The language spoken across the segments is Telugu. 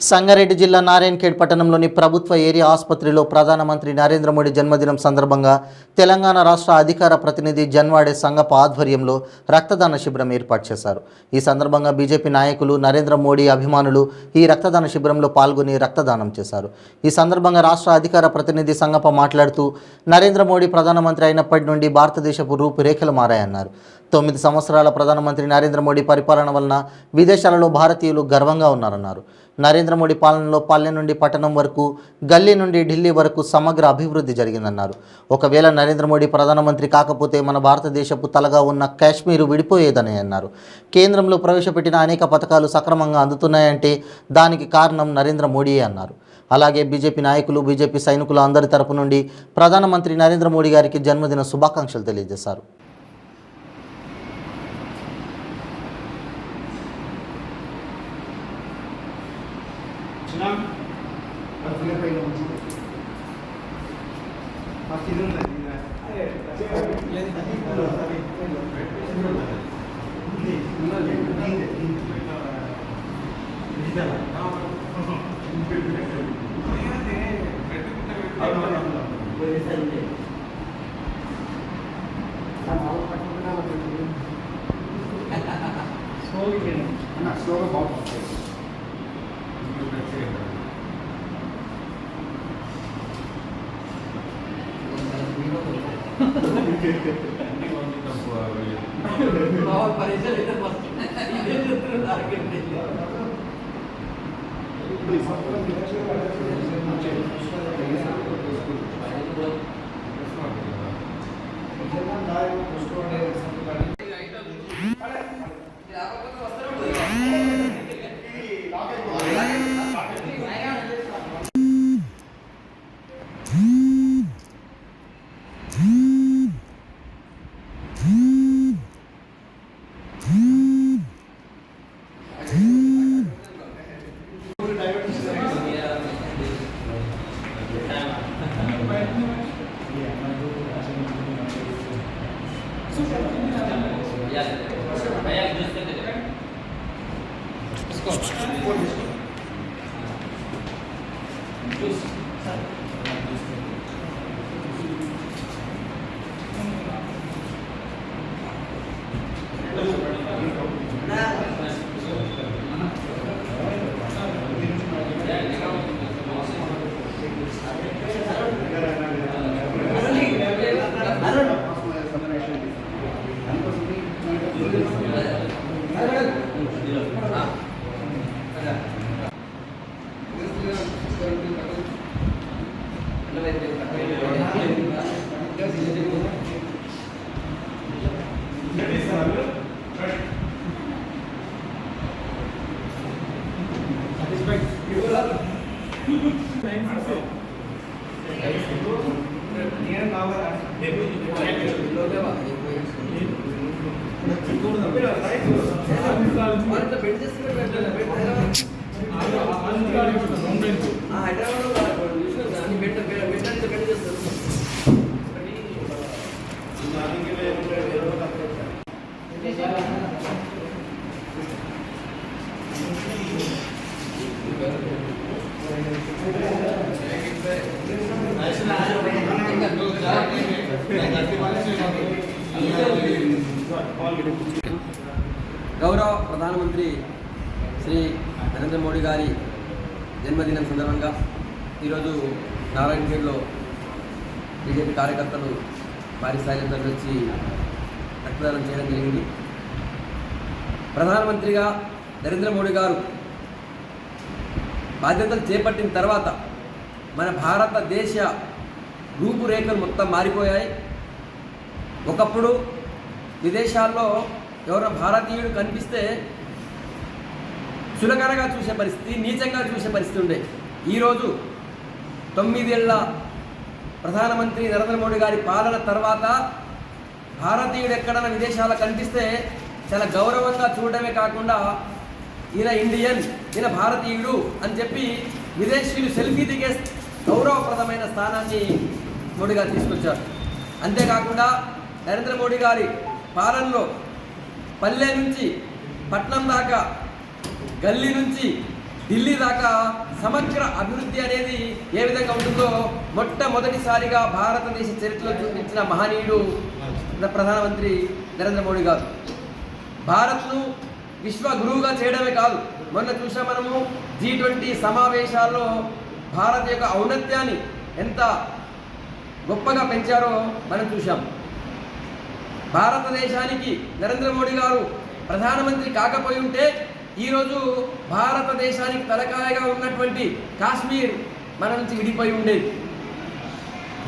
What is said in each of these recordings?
సంగారెడ్డి జిల్లా నారాయణఖేడ్ పట్టణంలోని ప్రభుత్వ ఏరియా ఆసుపత్రిలో ప్రధానమంత్రి నరేంద్ర మోడీ జన్మదినం సందర్భంగా తెలంగాణ రాష్ట్ర అధికార ప్రతినిధి జన్వాడే సంగప్ప ఆధ్వర్యంలో రక్తదాన శిబిరం ఏర్పాటు చేశారు. ఈ సందర్భంగా బీజేపీ నాయకులు, నరేంద్ర మోడీ అభిమానులు ఈ రక్తదాన శిబిరంలో పాల్గొని రక్తదానం చేశారు. ఈ సందర్భంగా రాష్ట్ర అధికార ప్రతినిధి సంగప్ప మాట్లాడుతూ నరేంద్ర మోడీ ప్రధానమంత్రి అయినప్పటి నుండి భారతదేశపు రూపురేఖలు మారాయన్నారు. 9 సంవత్సరాల ప్రధానమంత్రి నరేంద్ర మోడీ పరిపాలన వలన విదేశాలలో భారతీయులు గర్వంగా ఉన్నారన్నారు. నరేంద్ర మోడీ పాలనలో పల్లె నుండి పట్టణం వరకు, గల్లీ నుండి ఢిల్లీ వరకు సమగ్ర అభివృద్ధి జరిగిందన్నారు. ఒకవేళ నరేంద్ర మోడీ ప్రధానమంత్రి కాకపోతే మన భారతదేశపు తలగా ఉన్న కాశ్మీరు విడిపోయేదని అన్నారు. కేంద్రంలో ప్రవేశపెట్టిన అనేక పథకాలు సక్రమంగా అందుతున్నాయంటే దానికి కారణం నరేంద్ర మోడీయే అన్నారు. అలాగే బీజేపీ నాయకులు, బీజేపీ సైనికులు అందరి తరపు నుండి ప్రధానమంత్రి నరేంద్ర మోడీ గారికి జన్మదిన శుభాకాంక్షలు తెలియజేశారు. గౌరవ ప్రధానమంత్రి శ్రీ నరేంద్ర మోడీ గారి జన్మదినం సందర్భంగా ఈరోజు నారాయణఖేడ్లో బీజేపీ కార్యకర్తలు భారీ స్థాయిలో తరలివచ్చి రక్తదానం చేయడం జరిగింది. ప్రధానమంత్రిగా నరేంద్ర మోడీ గారు బాధ్యతలు చేపట్టిన తర్వాత మన భారతదేశ రూపురేఖలు మొత్తం మారిపోయాయి. ఒకప్పుడు విదేశాల్లో ఎవరో భారతీయుడు కనిపిస్తే చులకనగా చూసే పరిస్థితి, నీచంగా చూసే పరిస్థితి ఉండే. ఈరోజు 9 ఏళ్ల ప్రధానమంత్రి నరేంద్ర మోడీ గారి పాలన తర్వాత భారతీయుడు ఎక్కడైనా విదేశాల్లో కనిపిస్తే చాలా గౌరవంగా చూడడమే కాకుండా ఈయన ఇండియన్, ఈయన భారతీయుడు అని చెప్పి విదేశీయులు సెల్ఫీ దిగే గౌరవప్రదమైన స్థానాన్ని మోడీ గారు తీసుకొచ్చారు. అంతేకాకుండా నరేంద్ర మోడీ గారి పాలనలో పల్లె నుంచి పట్నం దాకా, గల్లీ నుంచి ఢిల్లీ దాకా సమగ్ర అభివృద్ధి అనేది ఏ విధంగా ఉంటుందో మొట్టమొదటిసారిగా భారతదేశ చరిత్రలో చూపించిన మహనీయుడు ప్రధానమంత్రి నరేంద్ర మోడీ గారు. భారత్ను విశ్వ గురువుగా చేయడమే కాదు, మొన్న చూసాం మనము G20 సమావేశాల్లో భారత్ యొక్క ఔన్నత్యాన్ని ఎంత గొప్పగా పెంచారో మనం చూసాం. భారతదేశానికి నరేంద్ర మోడీ గారు ప్రధానమంత్రి కాకపోయి ఉంటే ఈరోజు భారతదేశానికి తలకాయగా ఉన్నటువంటి కాశ్మీర్ మన నుంచి విడిపోయి ఉండేది.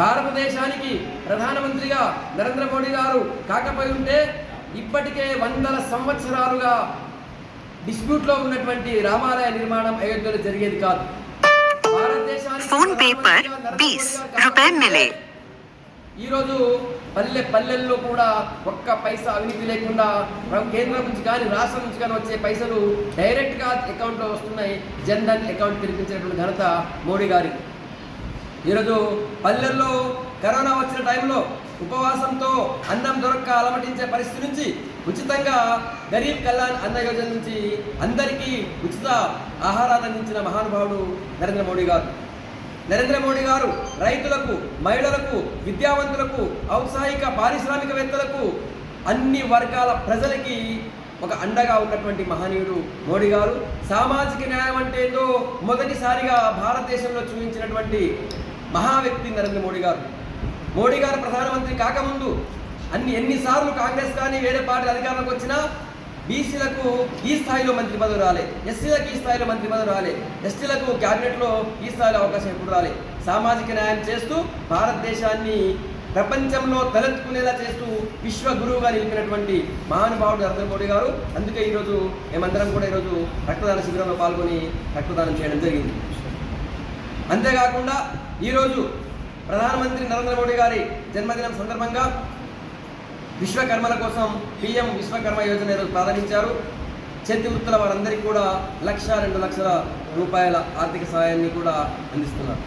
భారతదేశానికి ప్రధానమంత్రిగా నరేంద్ర మోడీ గారు కాకపోయి ఉంటే ఇప్పటికే వందల సంవత్సరాలుగా డిస్ప్యూట్లో ఉన్నటువంటి రామాలయ నిర్మాణం అయోధ్యలో జరిగేది కాదు. భారతదేశానికి ఈరోజు పల్లెల్లో కూడా ఒక్క పైసా అవినీతి లేకుండా కేంద్రం నుంచి కానీ రాష్ట్రం నుంచి కానీ వచ్చే పైసలు డైరెక్ట్గా అకౌంట్లో వస్తున్నాయి. జన్ధన్ అకౌంట్ తెరిపించినటువంటి ఘనత మోడీ గారి. ఈరోజు పల్లెల్లో కరోనా వచ్చిన టైంలో ఉపవాసంతో అన్నం దొరక్క అలమటించే పరిస్థితి నుంచి ఉచితంగా గరీబ్ కళ్యాణ్ అన్న యోజన నుంచి అందరికీ ఉచిత ఆహారాన్ని అందించిన మహానుభావుడు నరేంద్ర మోడీ గారు. నరేంద్ర మోడీ గారు రైతులకు, మహిళలకు, విద్యావంతులకు, ఔత్సాహిక పారిశ్రామికవేత్తలకు, అన్ని వర్గాల ప్రజలకి ఒక అండగా ఉన్నటువంటి మహనీయుడు మోడీ గారు. సామాజిక న్యాయం అంటే ఏందో మొదటిసారిగా భారతదేశంలో చూపించినటువంటి మహా వ్యక్తి నరేంద్ర మోడీ గారు. మోడీ గారు ప్రధానమంత్రి కాకముందు ఎన్నిసార్లు కాంగ్రెస్ కానీ వేరే పార్టీ అధికారంలోకి వచ్చినా బీసీలకు ఈ స్థాయిలో మంత్రి పదవి రాలే, ఎస్సీలకు ఈ స్థాయిలో మంత్రి పదవి రాలే, ఎస్టీలకు క్యాబినెట్లో ఈ స్థాయిలో అవకాశం ఎప్పుడు రాలే. సామాజిక న్యాయం చేస్తూ భారతదేశాన్ని ప్రపంచంలో తలెత్తుకునేలా చేస్తూ విశ్వ గురువుగా నిలిపినటువంటి మహానుభావుడు నరేంద్ర మోడీ గారు. అందుకే ఈరోజు మేమందరం కూడా ఈరోజు రక్తదాన శిబిరంలో పాల్గొని రక్తదానం చేయడం జరిగింది. అంతేకాకుండా ఈరోజు ప్రధానమంత్రి నరేంద్ర మోడీ గారి జన్మదినం సందర్భంగా విశ్వకర్మల కోసం PM విశ్వకర్మ యోజన ఈరోజు ప్రారంభించారు. చేతి వృత్తుల వారందరికీ కూడా 1,00,000, 2 లక్షల రూపాయల ఆర్థిక సహాయాన్ని కూడా అందిస్తున్నారు.